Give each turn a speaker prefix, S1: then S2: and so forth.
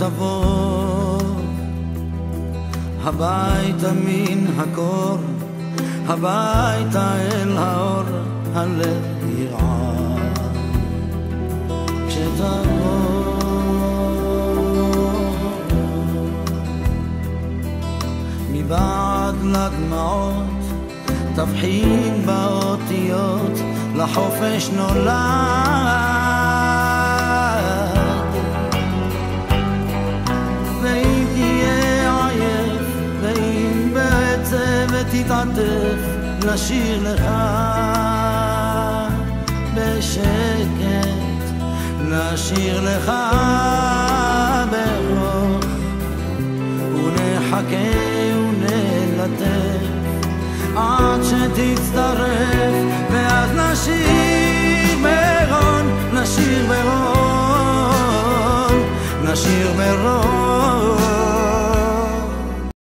S1: תבוא הביתה מן הקור, הביתה אל האור, הלב ירעד כשתבוא. מבעד לדמעות תבחין באותיות, לחופש נולד. ואם תהיה עייף, ואם בעצב ותתעטף, נשאיר לך בשקט, נשאיר לך ברוך, ונחכה ונלטף עד שתצטרף, ואז נשיר ברון, נשיר ברון, נשיר ברון.